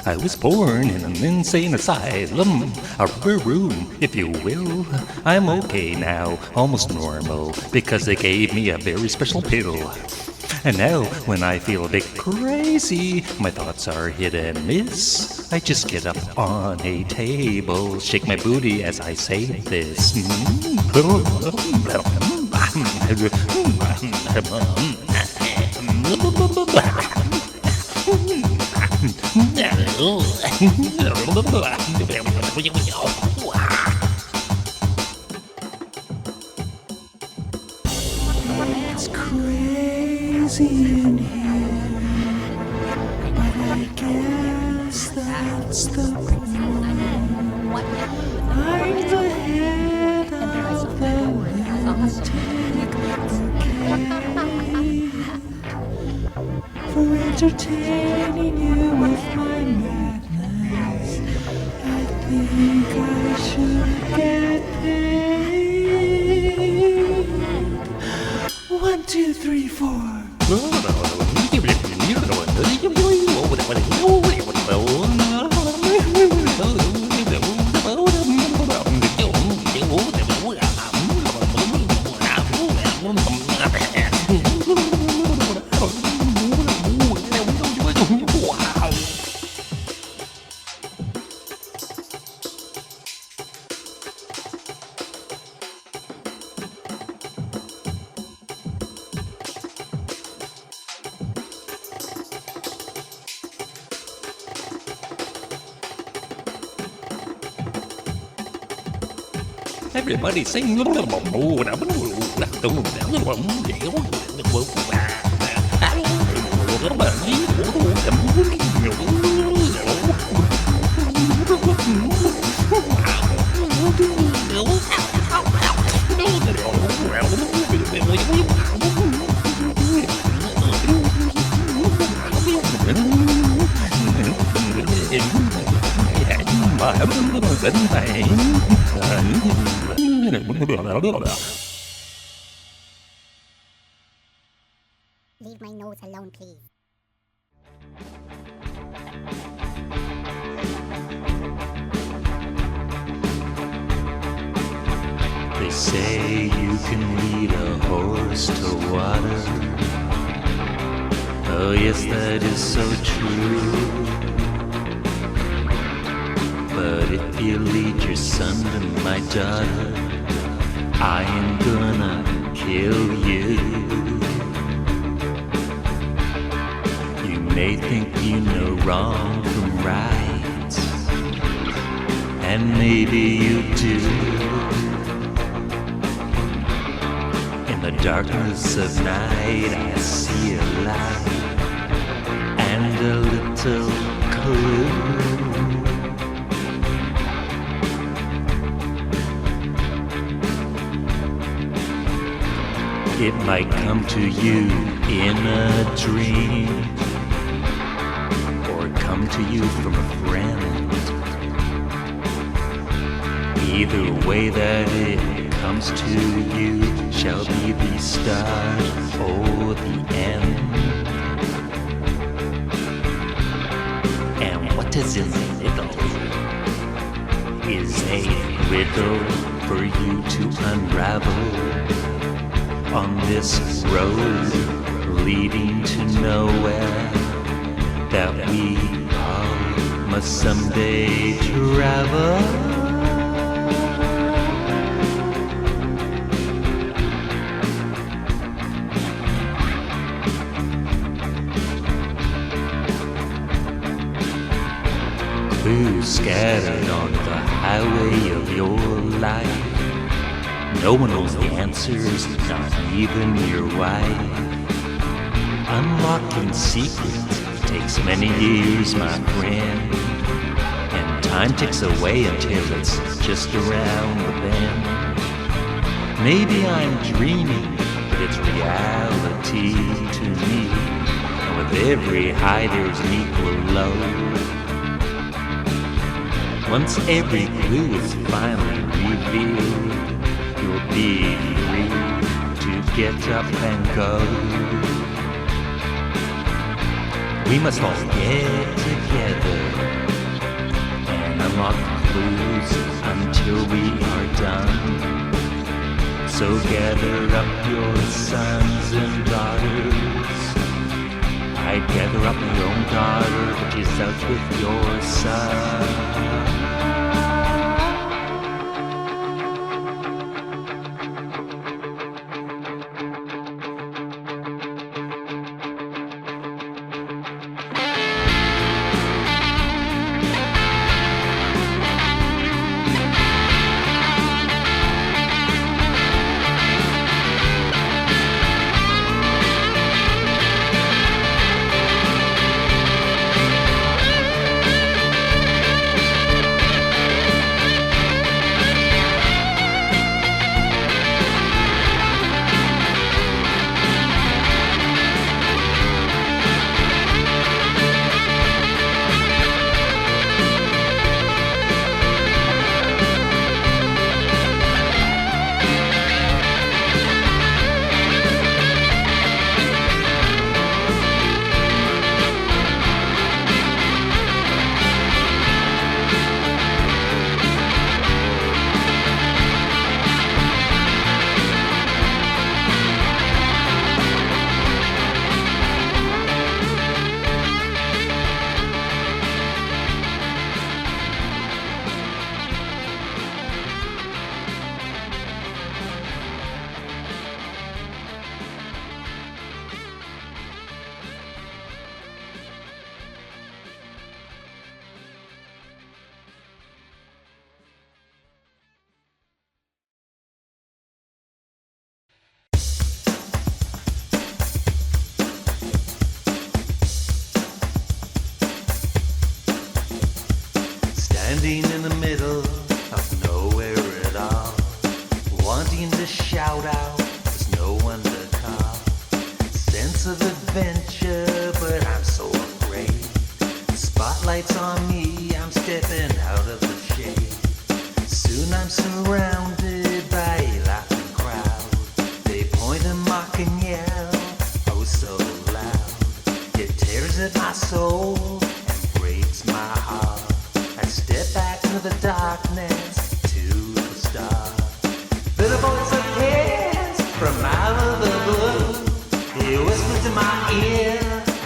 I was born in an insane asylum, a room, if you will. I'm okay now, almost normal, because they gave me a very special pill. And now, when I feel a bit crazy, my thoughts are hit and miss. I just get up on a table, shake my booty as I say this. It's crazy in here, but I guess that's the point. I'm the head of the lunatic brigade for entertaining you with my madness. I think I should get paid. 1, 2, 3, 4. Everybody sing. Leave my nose alone, please. They say you can lead a horse to water. Oh yes, that is so true. But if you lead your son to my daughter, I am gonna kill you. You may think you know wrong from right, and maybe you do. In the darkness of night I see a light and a little clue. It might come to you in a dream, or come to you from a friend. Either way that it comes to you shall be the start or the end. And what is in the middle is a riddle for you to unravel. On this road leading to nowhere that we all must someday travel. Clues scattered on the highway of your life. No one knows the answers, not even your wife. Unlocking secrets takes many years, my friend. And time ticks away until it's just around the bend. Maybe I'm dreaming, but it's reality to me. And with every high there's an equal low. Once every clue is finally revealed, you'll be free to get up and go. We must all get together and unlock the clues until we are done. So gather up your sons and daughters. I'd gather up your own daughter, but she's out with your son. Standing in the middle of nowhere at all, wanting to shout out, there's no one to call. Sense of adventure, but I'm so afraid. The spotlight's on me, I'm stepping out of the shade. Soon I'm surrounded by a laughing crowd. They point and mock and yell, oh so loud. It tears at my soul and breaks my heart. I step back into the darkness to the stars. Little voice of his from out of the blue, he whispers in my ear,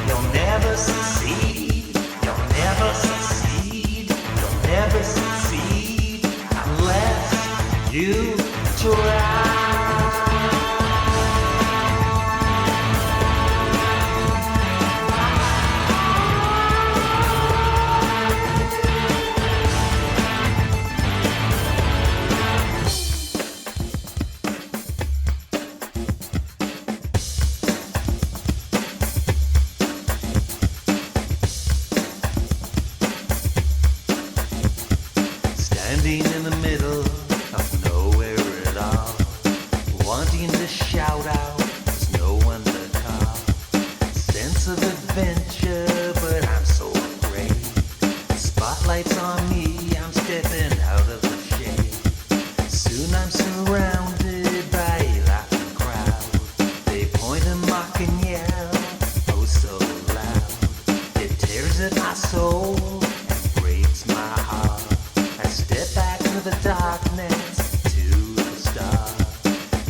you'll never succeed, you'll never succeed, you'll never succeed unless you try. Standing in the middle of nowhere at all, wanting to shout out, there's no one to call. Sense of adventure, but I'm so afraid. The spotlight's on me, I'm stepping out of the shade. Soon I'm surrounded by a laughing crowd. They point and mock and yell, oh so loud. It tears at my soul and breaks my heart. I step back into the darkness to the stars.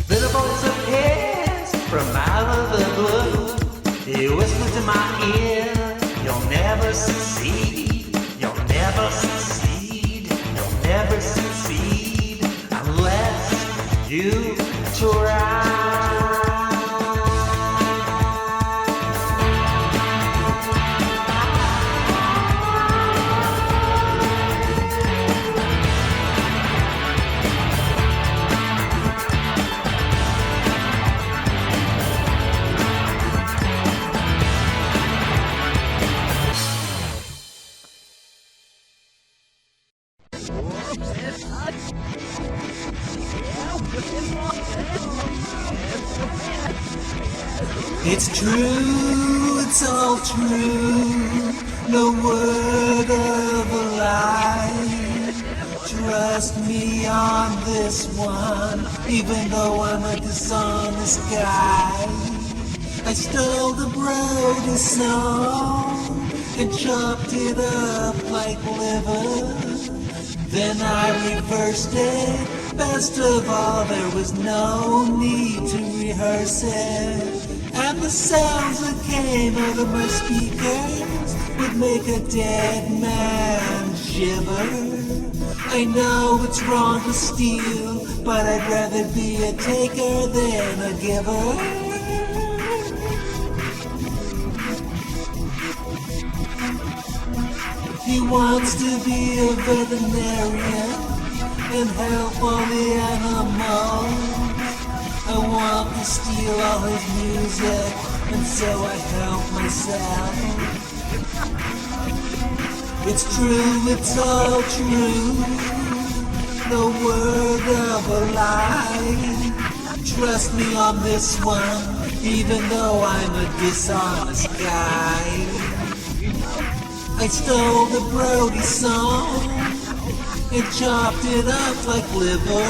Little voice of his from out of the blue, he whispers in my ear, you'll never succeed, you'll never succeed, you'll never succeed unless you try. It's true, it's all true, no word of a lie. Trust me on this one, even though I'm a dishonest guy. I stole the Brody song and chopped it up like liver. Then I reversed it. Best of all, there was no need to rehearse it. And the sounds that came out of my speakers would make a dead man shiver. I know it's wrong to steal, but I'd rather be a taker than a giver. He wants to be a veterinarian and help all the animals. I want to steal all his music, and so I help myself. It's true, it's all true, no word of a lie. Trust me on this one, even though I'm a dishonest guy. I stole the Brody song and chopped it up like liver,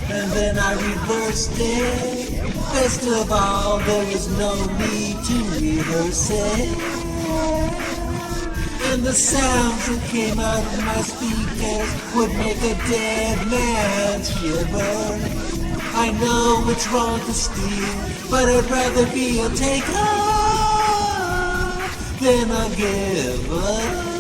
and then I reversed it. Best of all, there was no need to rehearse it. And the sounds that came out of my speakers would make a dead man shiver. I know it's wrong to steal, but I'd rather be a taker than a giver.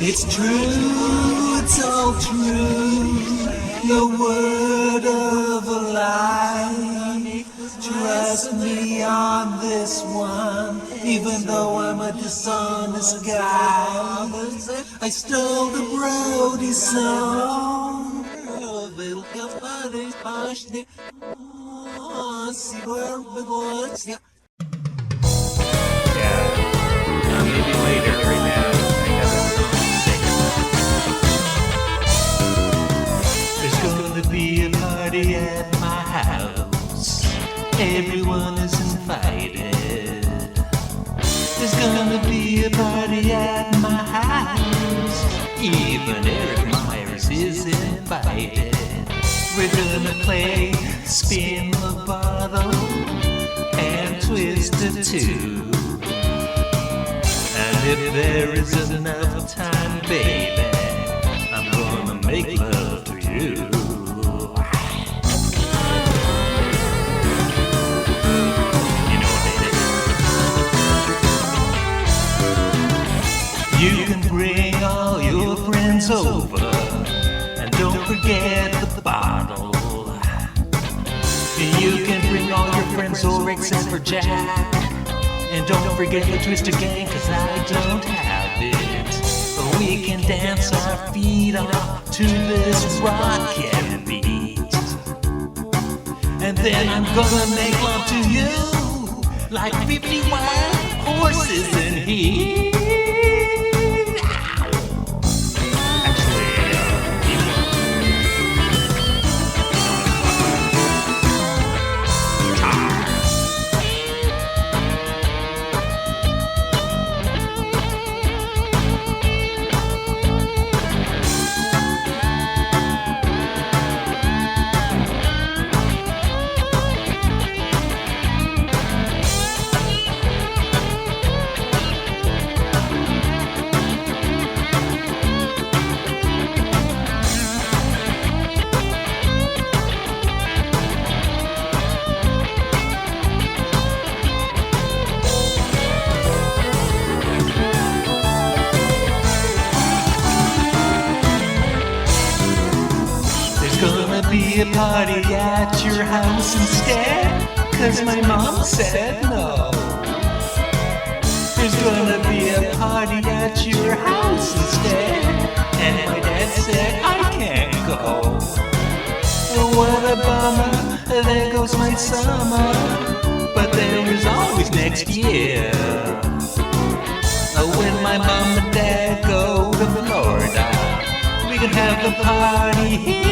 It's true, it's all true, no word of a lie. Trust me on this one, even though I'm a dishonest guy. I stole the Brody song. See where it was. Maybe later, right now. There's gonna be a party at my house. Everyone is invited. There's gonna be a party at my house. Even Eric Myers is invited. We're gonna play spin the bottle and twist it too. And if there is enough time, baby, I'm gonna make love to you. You know what it is. You can bring all your friends over, and don't forget the bottle. You can bring all your friends over except for Jack. And don't forget the Twister Gang, cause I don't have it. But we can dance our feet off to this rockin' beat. And then I'm gonna make love to you like 50 wild horses in heat. be a party at your house instead, 'cause my mom said no. There's gonna be a party at your house instead, and my dad said I can't go. What a bummer, there goes my summer, but there's always next year. When my mom and dad go to Florida, we can have the party here.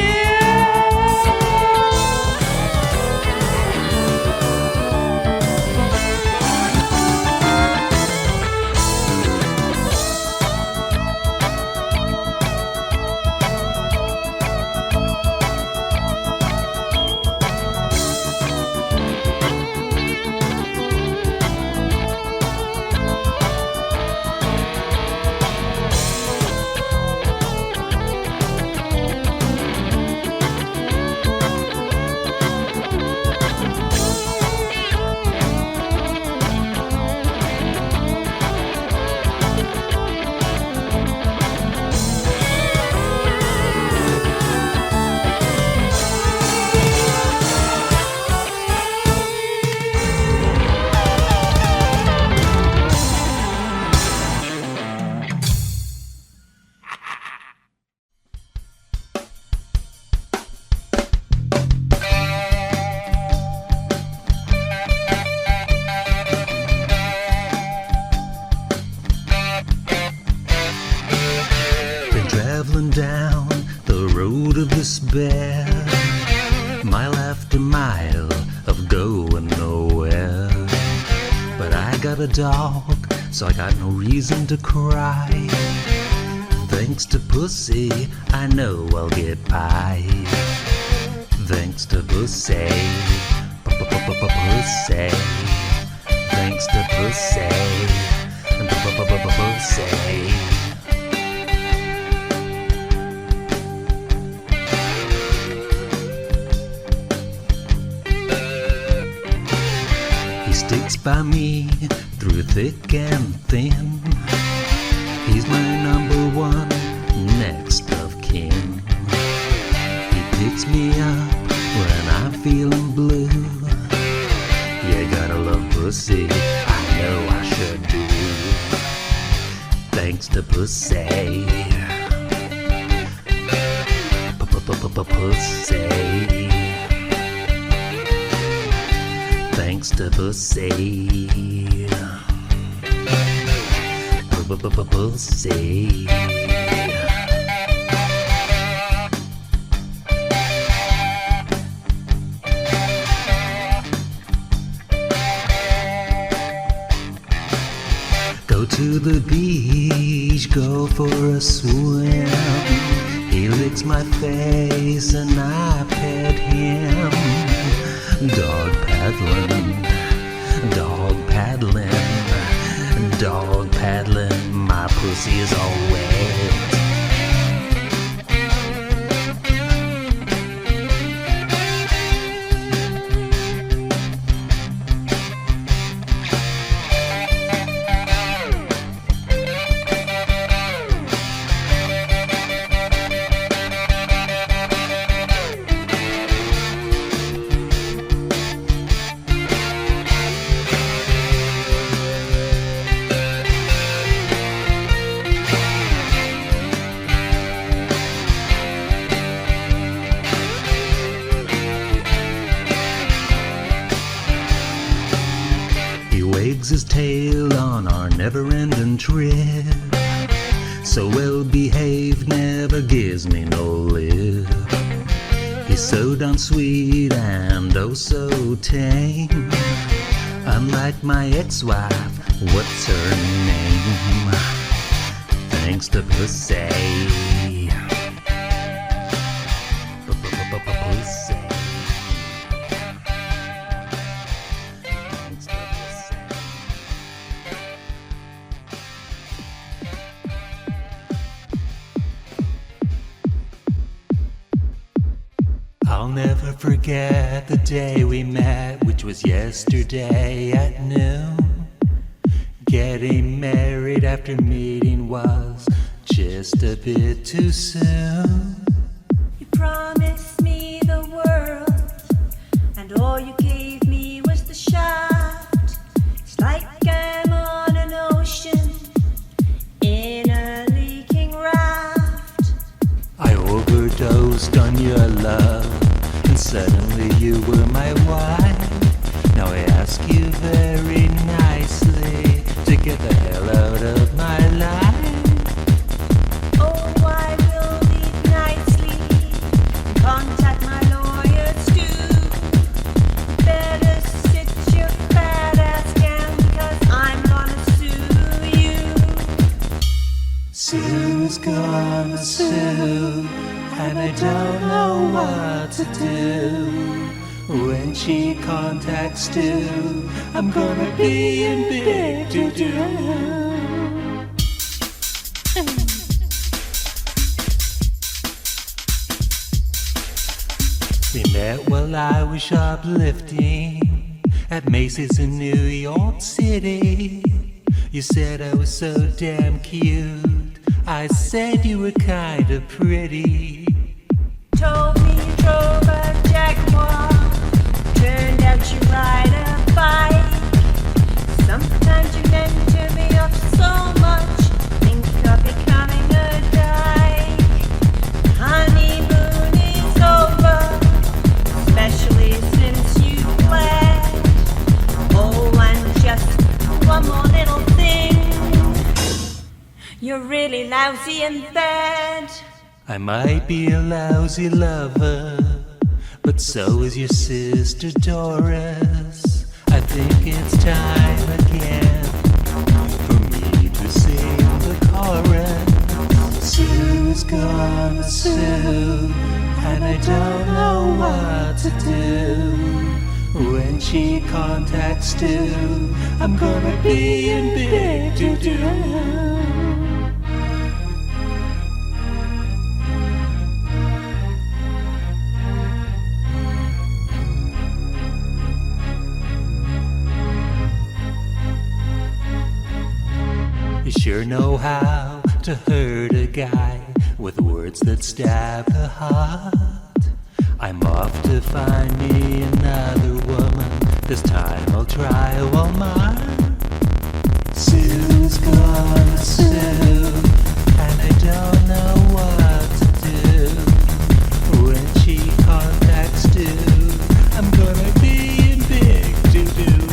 Traveling down the road of despair, mile after mile of going nowhere. But I got a dog, so I got no reason to cry. Thanks to pussy, I know I'll get by. Thanks to pussy, pussy. Thanks to pussy, pussy. Sticks by me through thick and thin. He's my number one next of kin. He picks me up when I'm feeling blue. You gotta love pussy, I know I should do. Thanks to pussy, pussy. Thanks to pussy, pussy. Go to the beach, go for a swim. He licks my face and I pet him. Dog paddling, dog paddling, dog paddling, my pussy is all wet. Wags his tail on our never-ending trip. So well behaved, never gives me no lip. He's so darn sweet and oh so tame. Unlike my ex-wife, what's her name? Thanks to pussy, pussy. I'll never forget the day we met, which was yesterday at noon. Getting married after meeting was just a bit too soon. You promised me the world. but all you gave me was the shaft. It's like I'm on an ocean in a leaking raft. I overdosed on your love, and suddenly you were my wife. Now I ask you very nicely to get the hell out of my life. Oh, I will leave nicely and contact my lawyers too. Better sit your fat ass down because I'm gonna sue you. Sue's gonna sue, and I don't know what to do. When she contacts Stu, I'm gonna be in big doo-doo. We met while I was shoplifting at Macy's in New York City. You said I was so damn cute. I said you were kinda pretty. Told me you drove a Jaguar. Turned out you ride a bike. Sometimes you mentor me off so much. Think of becoming a dyke. Honeymoon is over, especially since you left. Oh, and just one more little thing. You're really lousy in bed. I might be a lousy lover, but so is your sister Doris. I think it's time again for me to sing the chorus. Sue's gonna sue, and I don't know what to do. When she contacts Stu, I'm gonna be in big doo-doo. You sure know how to hurt a guy with words that stab the heart. I'm off to find me another woman. This time I'll try Walmart. Sue's gonna sue, and I don't know what to do. When she contacts Stu, I'm gonna be in big doo-doo.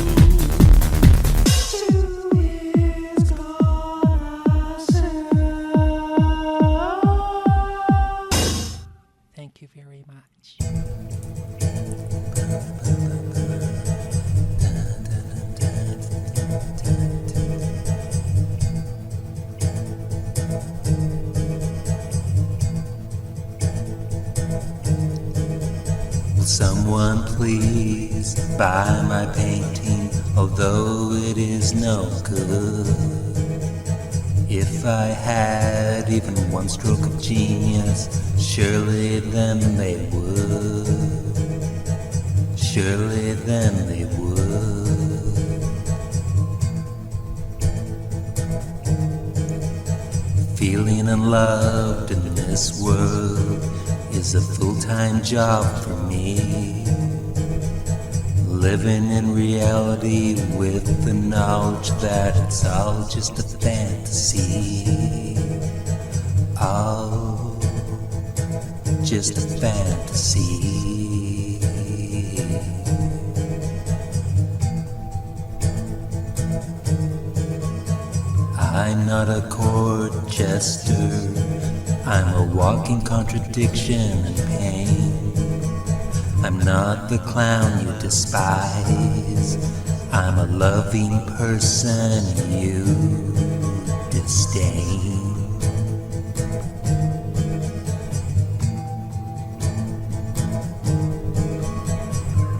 Thank you very much. Will someone please buy my painting, although it is no good? If I had even one stroke of genius, surely then they would. Surely then they would. Feeling unloved in this world is a full-time job for me. Living in reality with the knowledge that it's all just a fantasy. Oh, just a fantasy. I'm not a court jester. I'm a walking contradiction and pain. I'm not the clown you despise. I'm a loving person you disdain.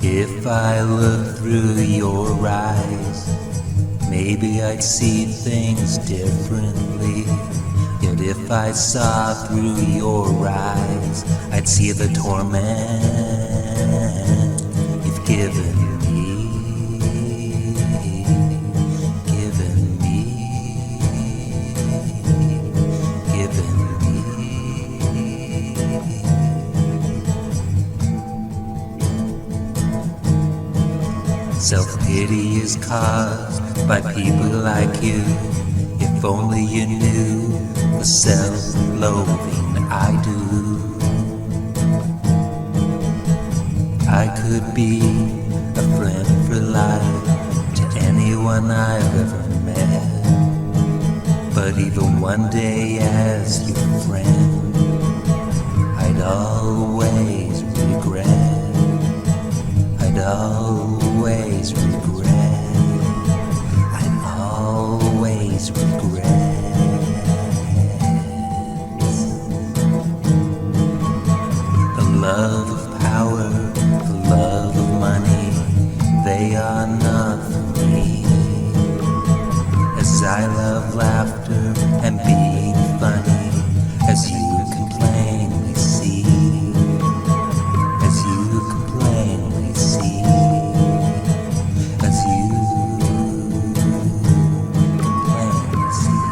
If I look through your eyes, maybe I'd see things differently. Yet if I saw through your eyes, I'd see the torment you've given me. Given me. Given me. Self-pity is caused by people like you. If only you knew the self-loathing I do. I could be a friend for life to anyone I've ever met. But even one day as your friend, I'd always regret. I'd always regret. I'd always regret. The love of power, the love of money, they are not for me. As I love laughter and being funny, as you can plainly see, as you can plainly see, as you can plainly see.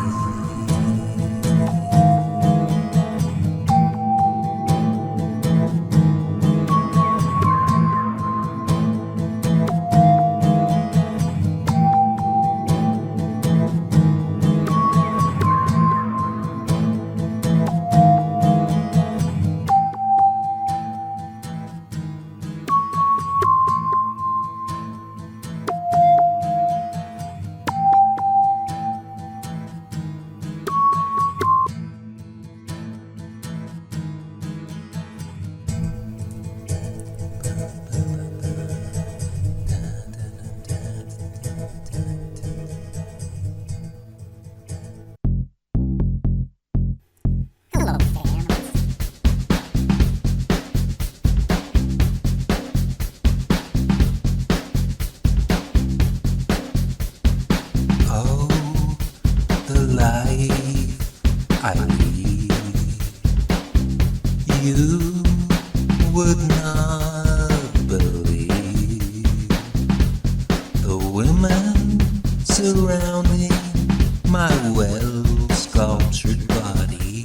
Hello, fans. Oh, the life I lead, you would not believe. The women surrounding my well-sculptured body,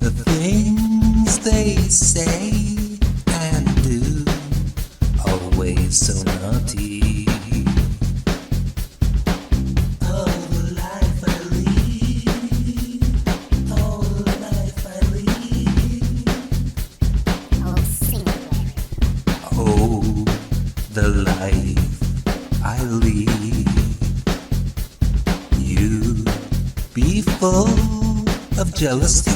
the things they say and do, always so naughty. Oh, the life I lead. Oh, the life I lead. Oh, sing it, Larry. Oh, the life I lead. You be full of jealousy.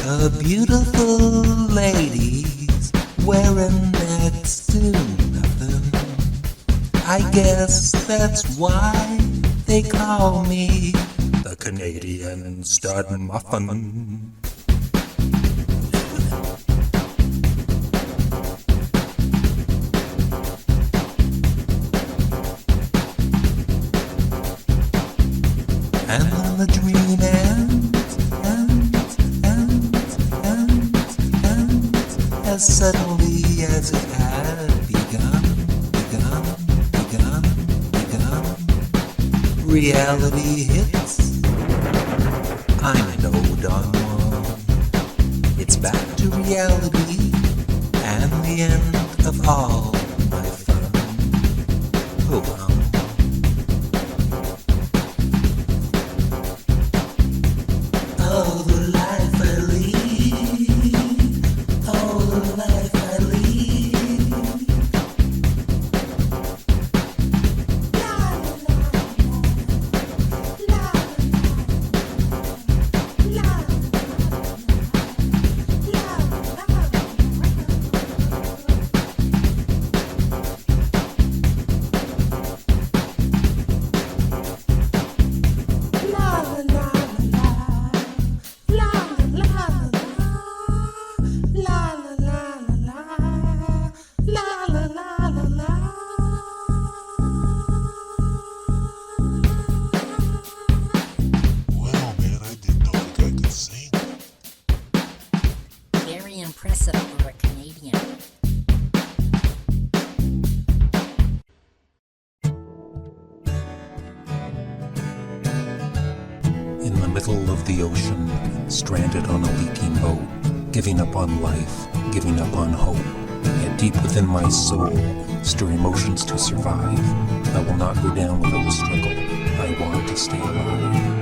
A beautiful ladies wearing next to nothing. I guess that's why they call me the Canadian Studmuffin. And then the dream ends, as suddenly as it had begun. Reality hits. I know darn well. It's back to reality and the end of all my fun. Oh well. Oh, the life I lead. Oh, the life I lead. Wow, man, I didn't know the guy could sing. Very impressive for a Canadian. In the middle of the ocean, stranded on a leaking boat, giving up on life, giving up on hope, yet Deep within my soul, stir emotions to survive. I will not go down without a struggle. I want to stay alive.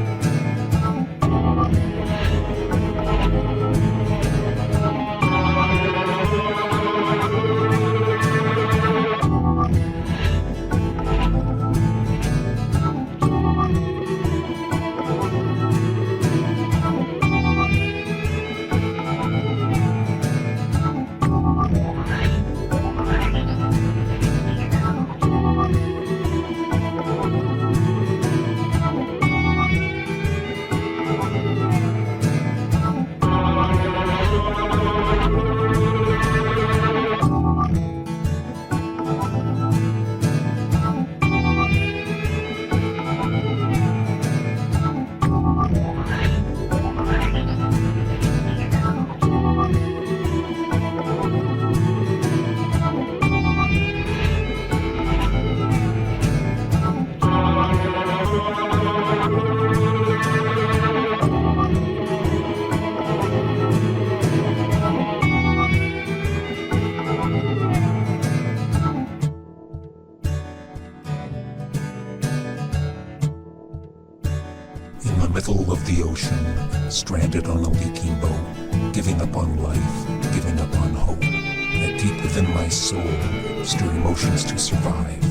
In the middle of the ocean, stranded on a leaking boat, giving up on life, giving up on hope. Yet deep within my soul, stir emotions to survive.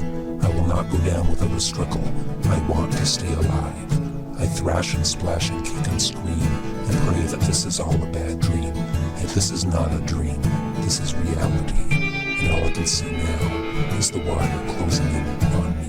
I will not go down without a struggle. I want to stay alive. I thrash and splash and kick and scream, and pray that this is all a bad dream. Yet this is not a dream, this is reality. And all I can see now is the water closing in on me.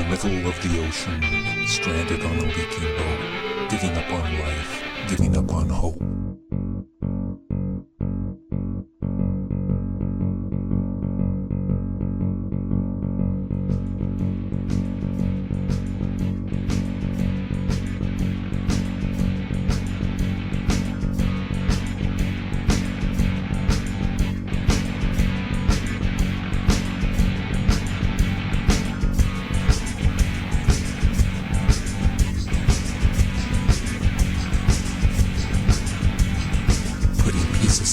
Middle of the ocean, stranded on a leaking boat, giving up on life, giving up on hope.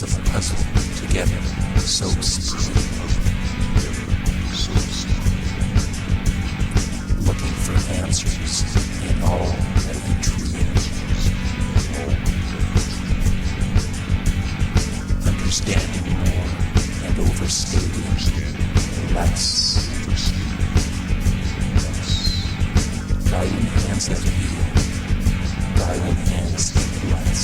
Of a puzzle together, so smooth. Looking for answers in all that we dream. Understanding more and overstating less. Guiding hands that heal, guiding hands that bless.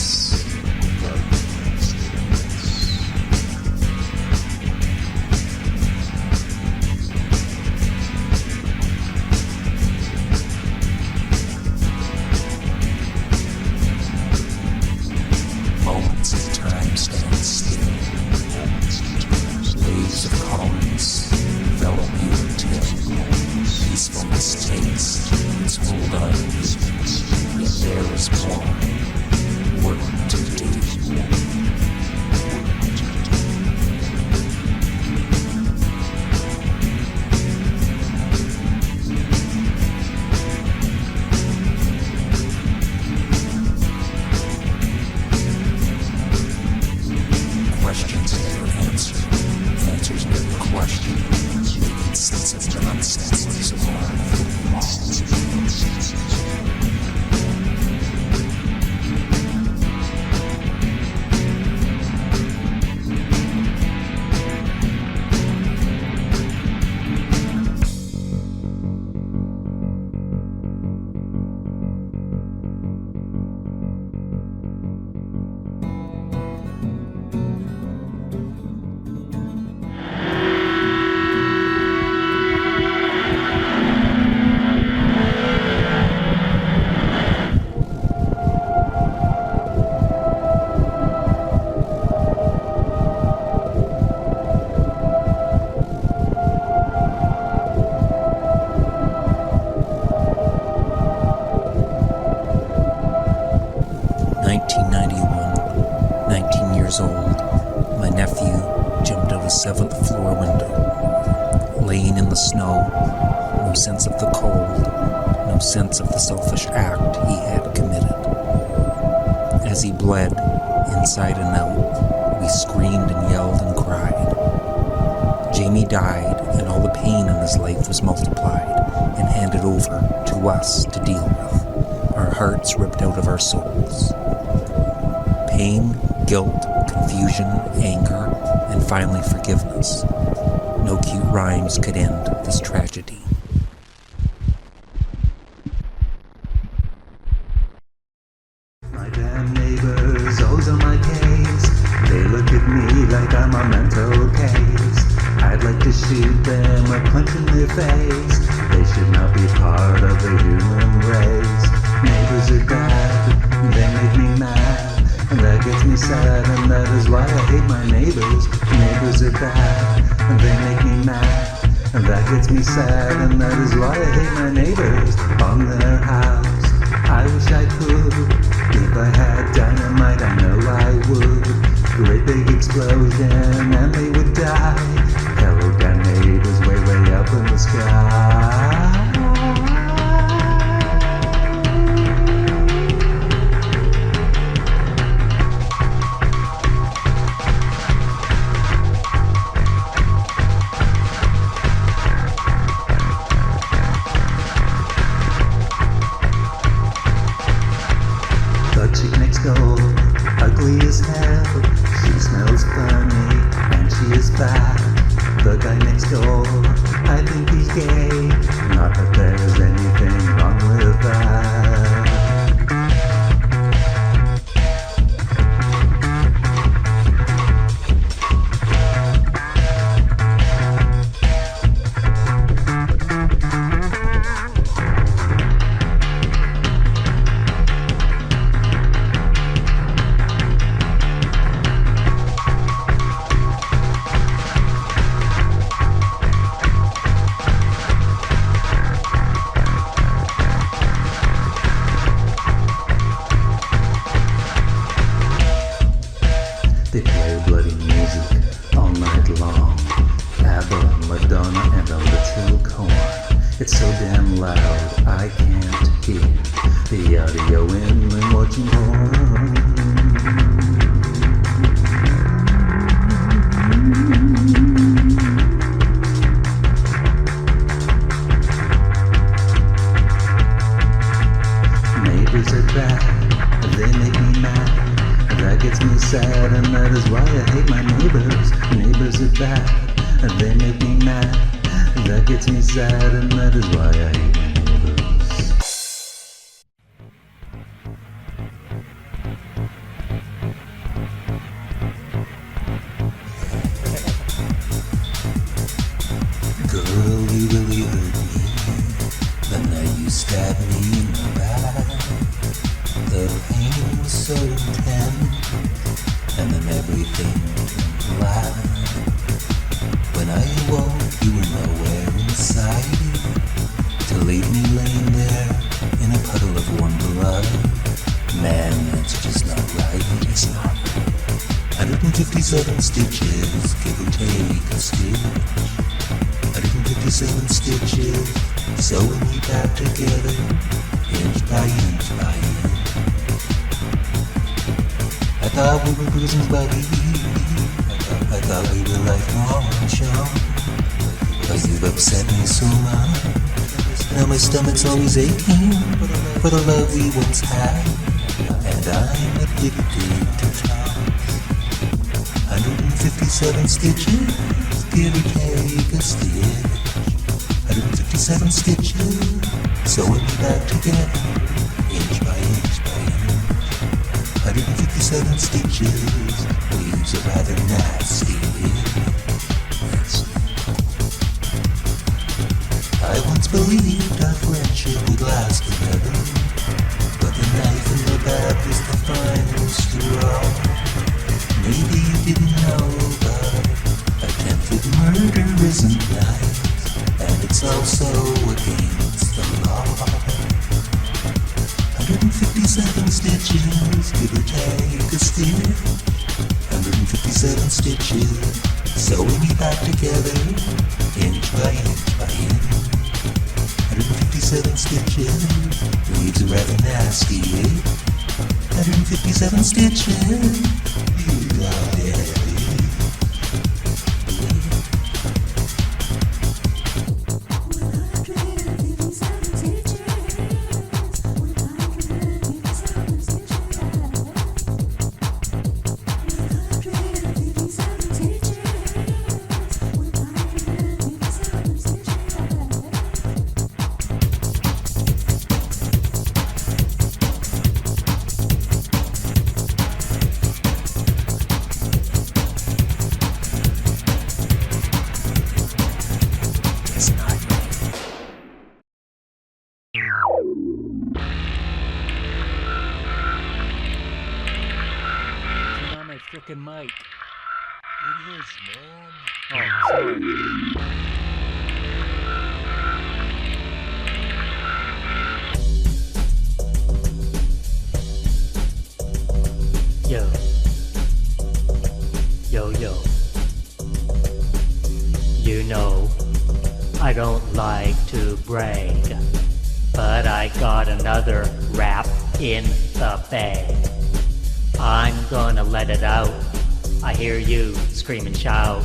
years old, my nephew jumped out a 7th floor window. Laying in the snow, no sense of the cold, no sense of the selfish act he had committed. As he bled, inside and out, we screamed and yelled and cried. Jamie died, and all the pain in his life was multiplied and handed over to us to deal with, our hearts ripped out of our souls. Pain, guilt, confusion, anger, and finally forgiveness. No cute rhymes could end this tragedy. My damn neighbors always on my case. They look at me like I'm a mental case. I'd like to shoot them or punch in their face. They should not be part of the human race. Neighbors are bad, they make me mad. And that gets me sad, and that is why I hate my neighbors. Neighbors are bad, and they make me mad. And that gets me sad, and that is why I hate my neighbors. On their house, I wish I could. If I had dynamite, I know I would. Great big explosion, and they would die. Hello, damn neighbors, way, way up in the sky. Chick next door, ugly as hell. She smells funny and she is fat. The guy next door, I think he's gay. Not that there's anything wrong with that. They play bloody music all night long. ABBA, Madonna, and a little corn. It's so damn loud, I can't hear the audio in when watching porn. Neighbors are bad, they make me mad. That gets me sad, and that is why I hate my neighbors. Neighbors are bad, and they make me mad. That gets me sad, and that is why I hate my neighbors. Girl, you really hurt me. The night you stabbed me in the back. The pain was so intense, and then everything turned black. When I awoke, you were nowhere inside to leave me laying there in a puddle of warm blood. Man, that's just not right. It's not. 157 stitches, give or take a stitch. 157 stitches, sewing me back together, inch by inch by inch. I thought we were bosom buddies. I thought we were lifelong chums. But you've upset me so much. Now my stomach's always aching for the love we once had. And I'm addicted to charms. 157 stitches, give or take a stitch. 157 stitches, sewing me back together, inch by inch by inch. 157 stitches leaves a rather nasty itch. I once believed our friendship would last forever, but the knife in the back is the final straw. Maybe you didn't know, but attempted murder isn't nice, and it's also against the law. 157 stitches, give or take a stitch. 157 stitches, sewing it back together, inch by inch by inch. 157 stitches, leaves it rather nasty, eh? 157 stitches, you got it. Frickin' mic. It is, man. Oh, sorry. Yo. Yo, yo. You know, I don't like to brag, but I got another rap in the bag. I'm gonna let it out. I hear you scream and shout.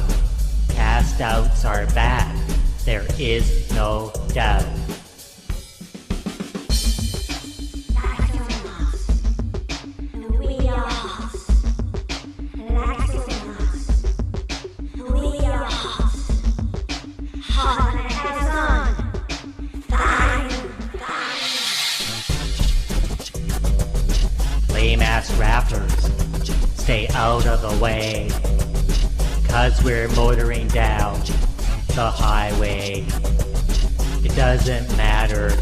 Cast outs are bad, there is no doubt. Lame-ass rappers, stay out of the way, 'cause we're motoring down the highway. It doesn't matter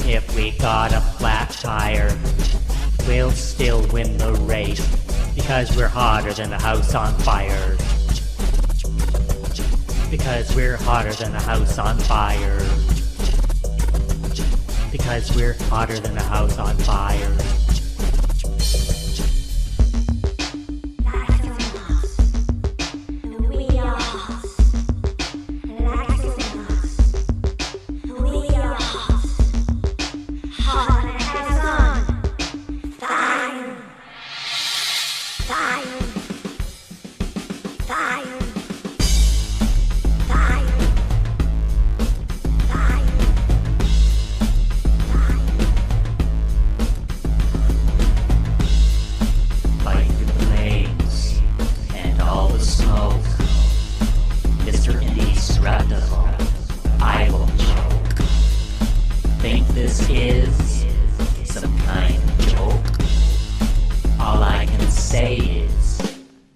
if we got a flat tire, we'll still win the race, because we're hotter than a house on fire. Because we're hotter than a house on fire. Because we're hotter than a house on fire.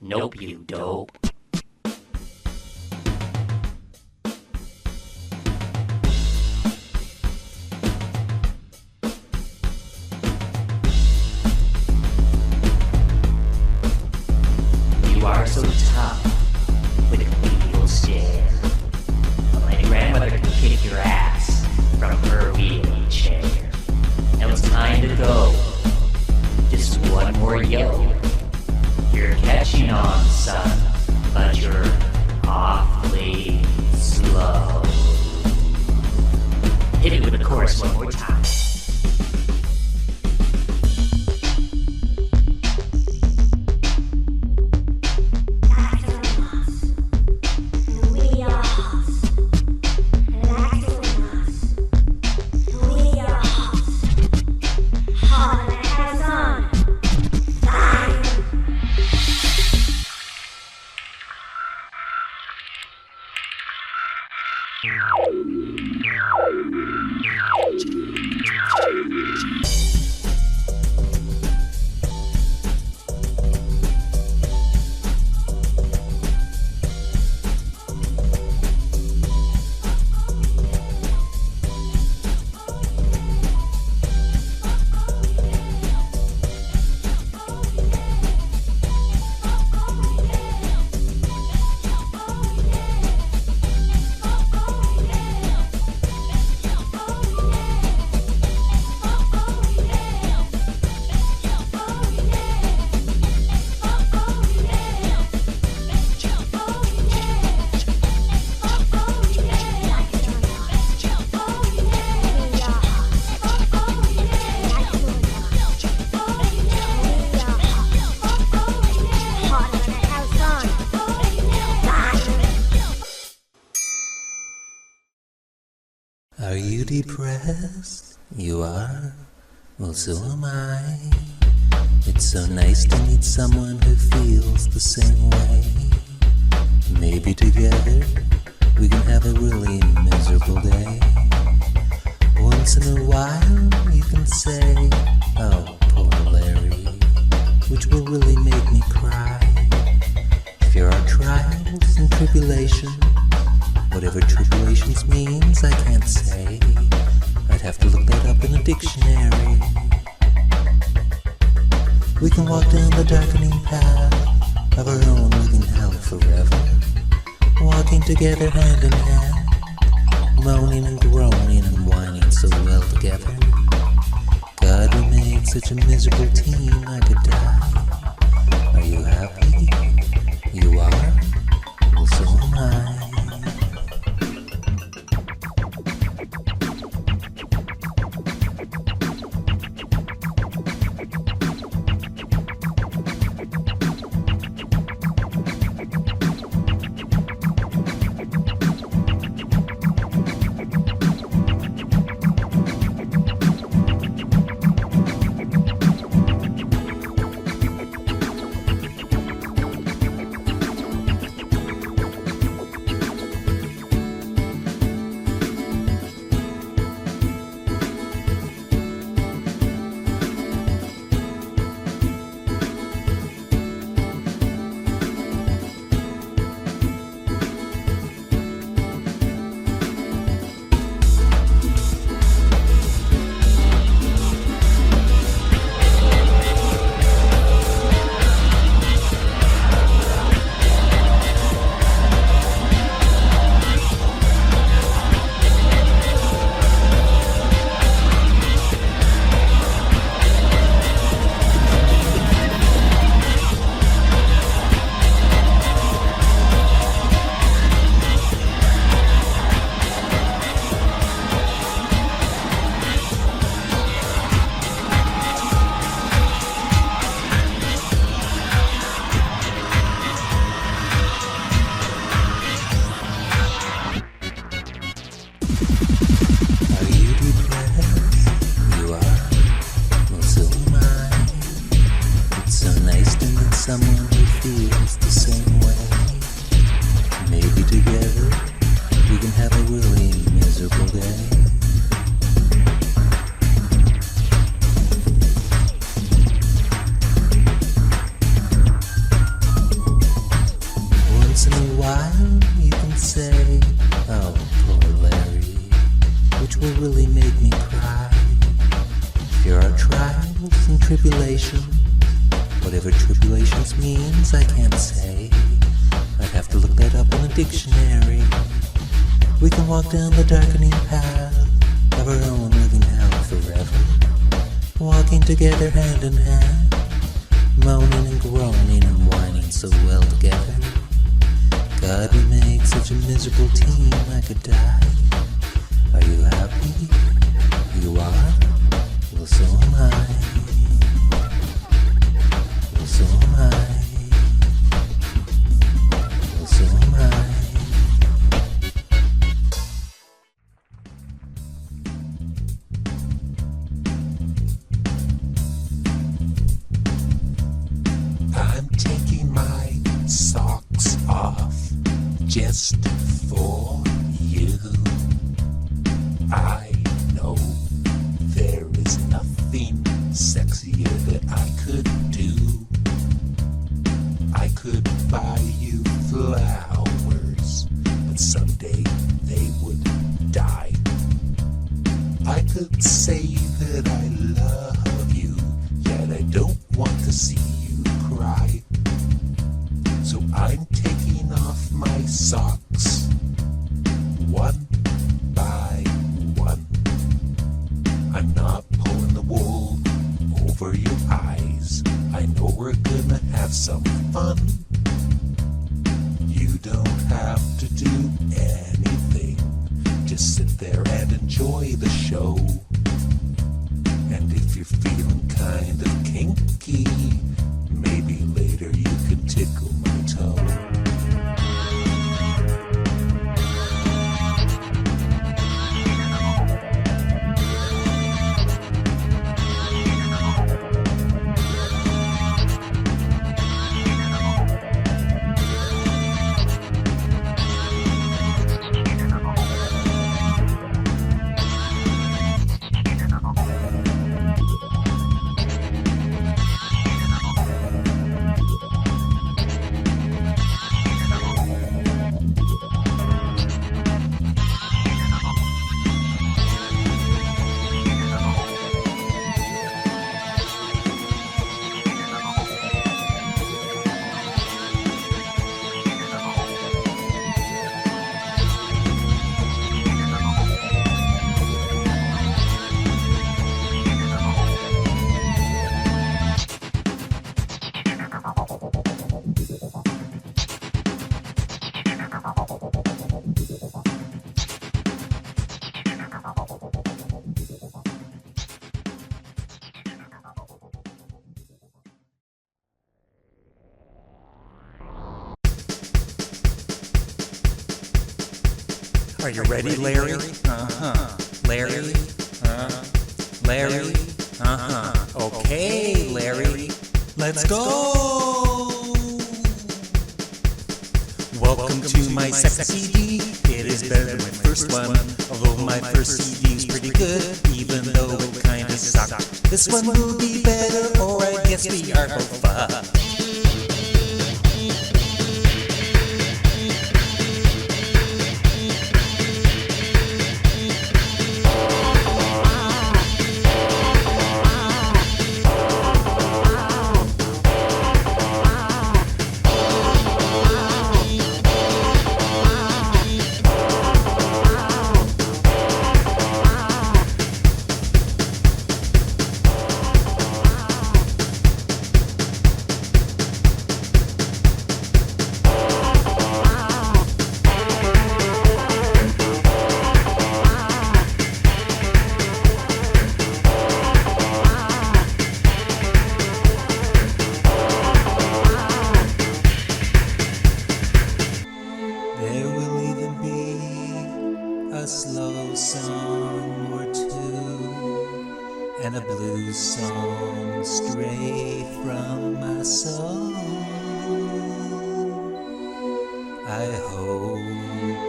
Nope, you dope. You are so tough with a Beatles stare. My grandmother could kick your ass from her wheelchair. Now it's time to go. Just one more yell. You're catching on, son, but you're awfully slow. Hit it with the chorus one more time. you depressed? You are? Well, so am I. It's so nice to meet someone who feels the same way. Maybe together we can have a really miserable day. Once in a while you can say, oh, poor Larry, which will really make me cry. If there are trials and tribulation, whatever tribulations means I can't say. I'd have to look that up in a dictionary. We can walk down the darkening path of our own living hell forever, walking together hand in hand, moaning and groaning and whining so well together. God, we made such a miserable team I could die. Are you happy? You are? Well, so am I. Whatever tribulations means I can't say. I'd have to look that up in a dictionary. We can walk down the darkening path of our own living hell forever, walking together hand in hand, moaning and groaning and whining so well together. God, we make such a miserable team I could die. Are you happy? You are? Well, so am I. Well, so am I. Well, so am I. I'm taking my socks off just for you. I know there is nothing sexier that I could do. I could buy you flowers, but someday they would die. I could say that I love you, yet I don't want to see you cry. So I'm taking off my socks, one by one. I'm not pulling the wool over your eyes. I know we're gonna have some fun. You don't have to do anything. Just sit there and enjoy the show. And if you're feeling kind of kinky, maybe later you can tickle my toe. Are you ready, Larry? Uh-huh. Larry? Larry? Uh-huh. Okay, Larry. Let's go! Welcome to my second CD. It is better than my first one. Although my first CD is pretty good, even though it kinda sucked. This one will be better, or I guess we are both fucked. Slow song or two, and a blues song straight from my soul. I hope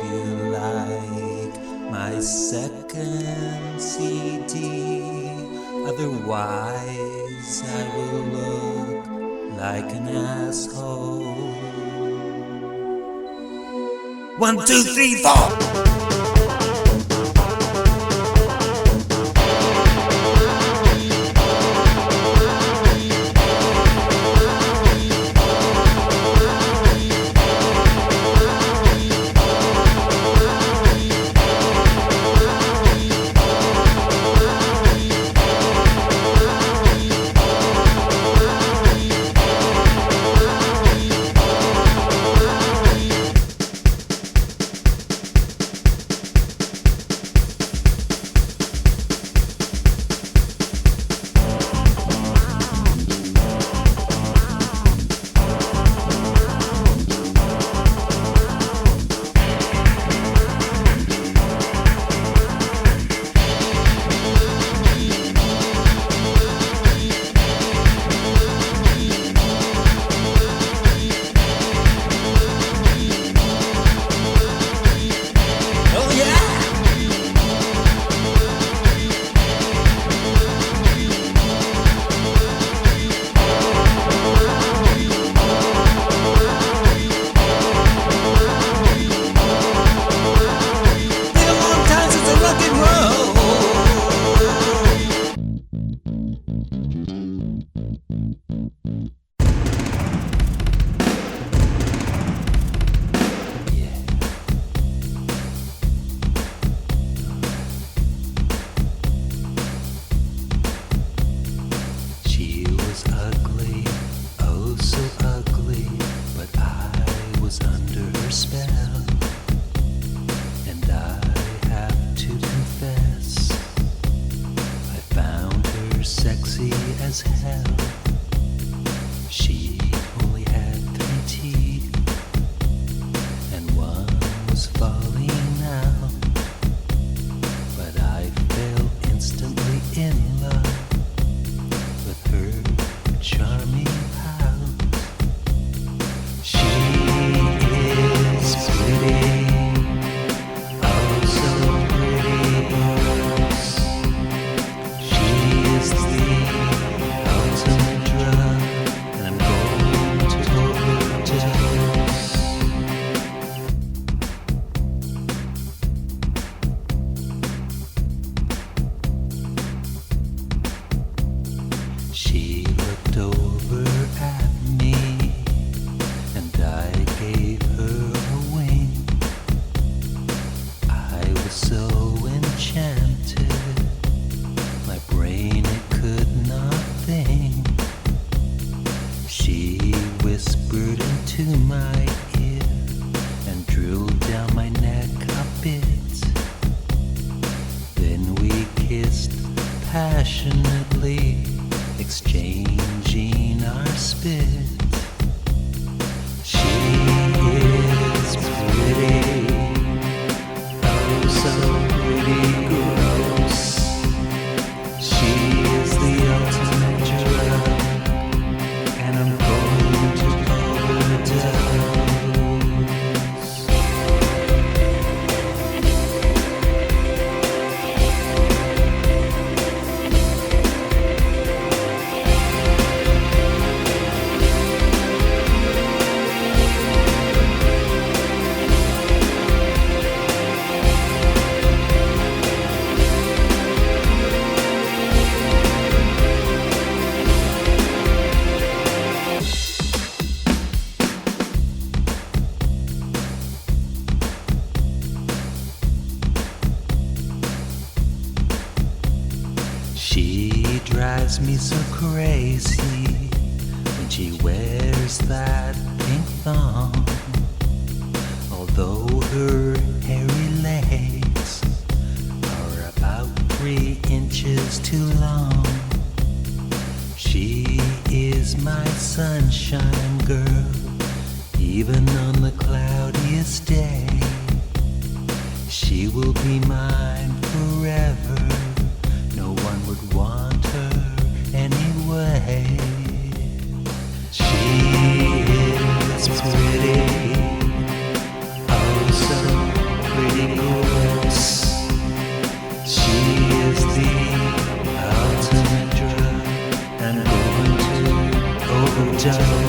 you like my second CD, otherwise I will look like an asshole. 1, 2, 3, 4! As hell. She only had 3 teeth, and one was falling out. But I fell instantly in love with her charming pout. She is pretty, oh so pretty. She is the ultimate drug, and I'm going to overdose. She looked over at me, and I gave her a wink. I was so enchanted, my brain it could not think. She whispered into my ear and drilled down my neck a bit. Then we kissed passionately, exchanging our spit. She is pretty, oh She drives me so crazy when she wears that pink thong. Although her hairy legs are about 3 inches too long, she is my sunshine girl, even on the cloudiest day. She will be mine forever. No one would want her anyway. She is pretty, oh so pretty gross. She is the ultimate drug and going to overdose.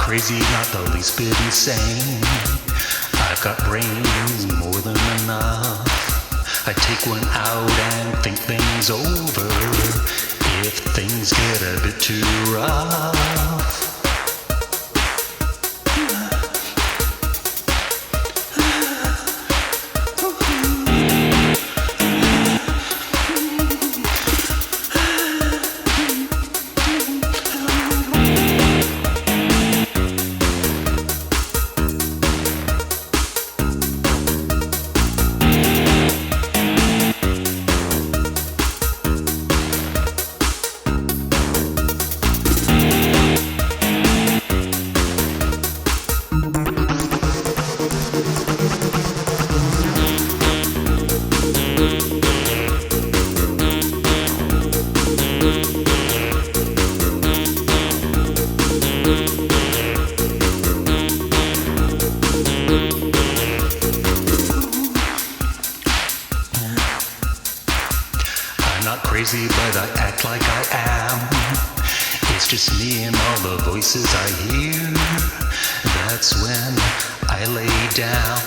Crazy, not the least bit insane. I've got brains more than enough. I take one out and think things over if things get a bit too rough. Crazy, but I act like I am. It's just me and all the voices I hear. That's when I lay down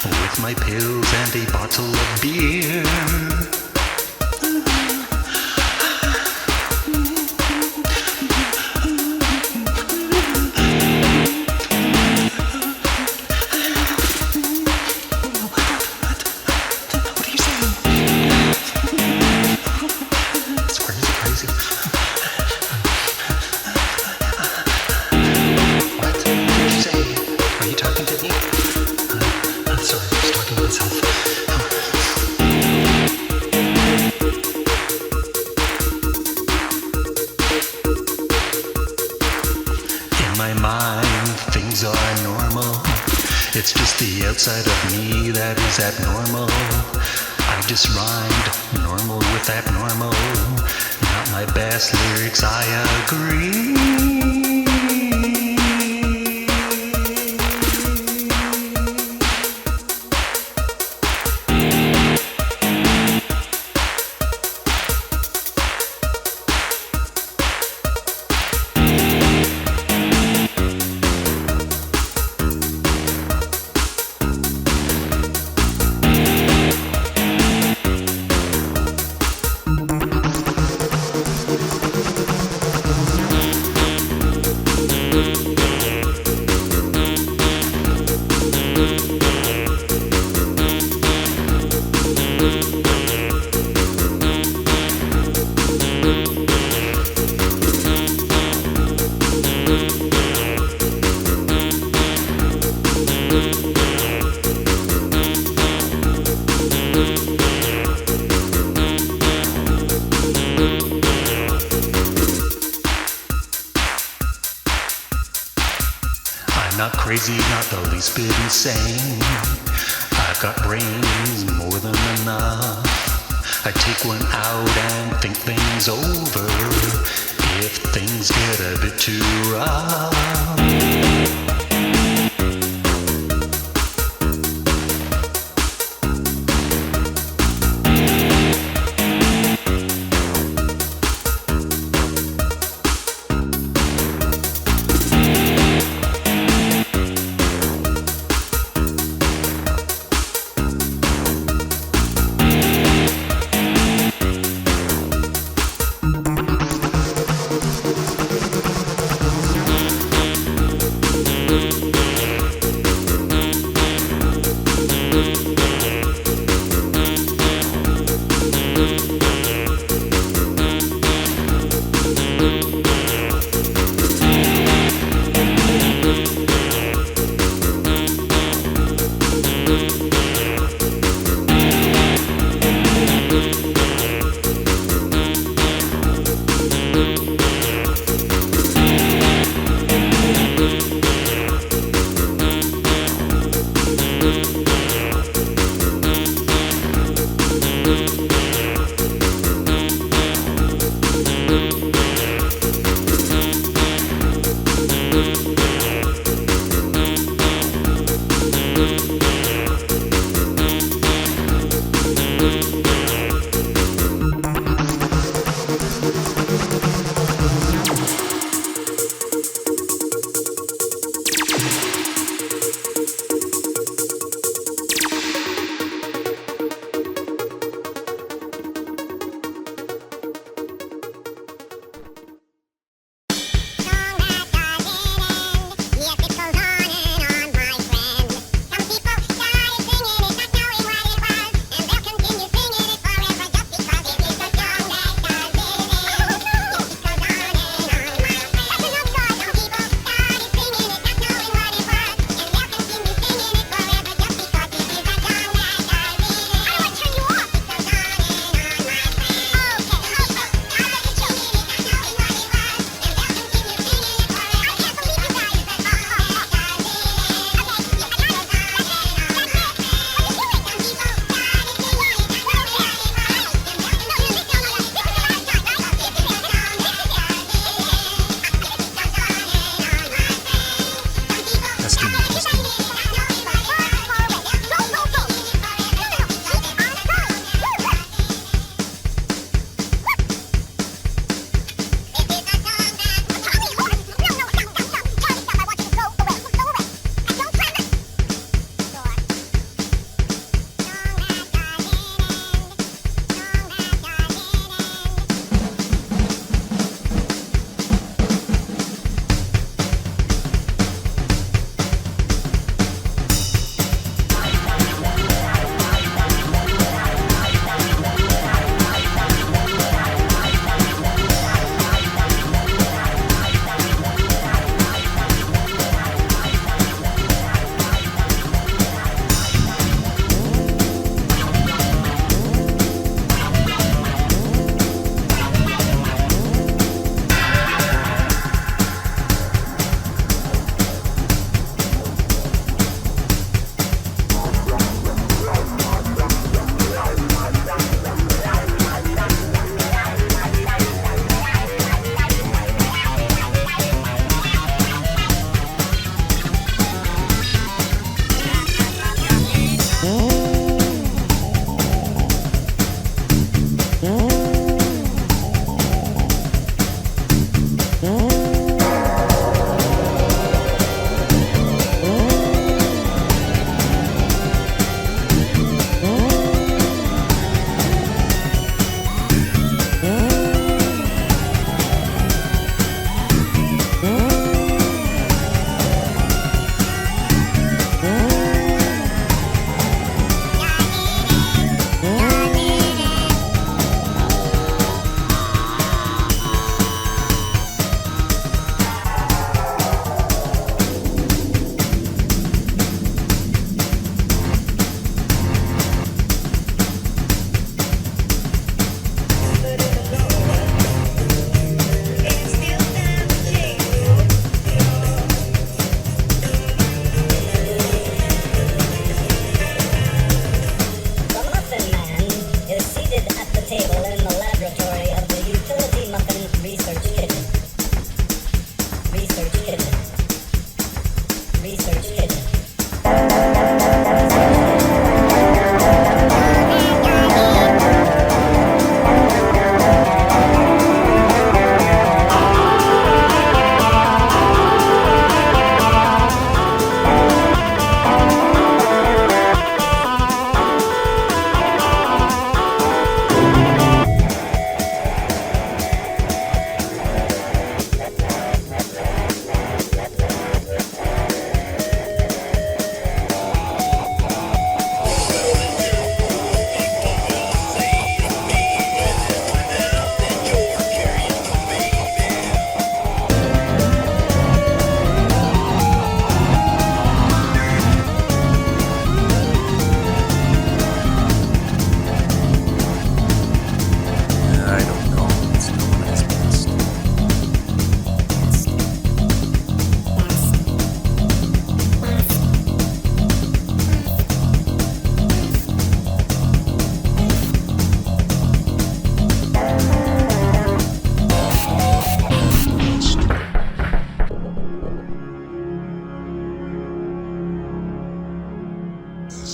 with my pills and a bottle of beer. It's just the outside of me that is abnormal. I just rhymed normal with abnormal. Not my best lyrics, I agree. Not crazy, not the least bit insane. I've got brains more than enough. I take one out and think things over if things get a bit too rough.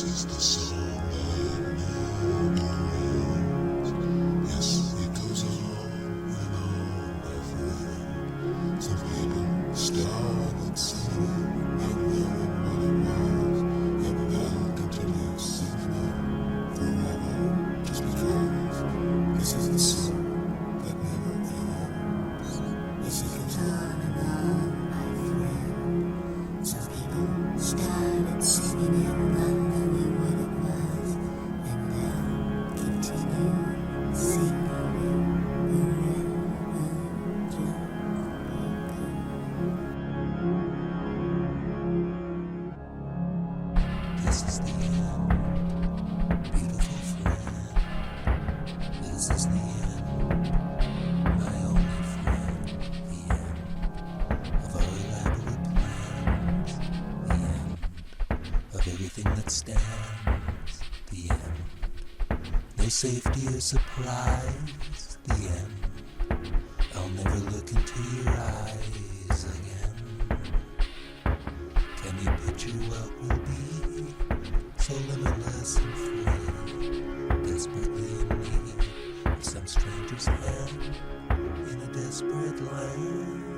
is the song that never ends. Yes, it goes on and on, my friend. Some people started singing and knowing what it was, and they'll continue singing it forever, just because this is the song that never ends. Yes, it goes on and on, my friend. Some people started singing it, not knowing what it was, and they'll continue singing it forever, just this is the end, beautiful friend. This is the end, my only friend. The end of our elaborate plans. The end of everything that stands. The end, no safety or surprise. The end, I'll never look into your eyes again. Can you picture what will be? So limitless and free, desperately in need of some stranger's hand in a desperate land.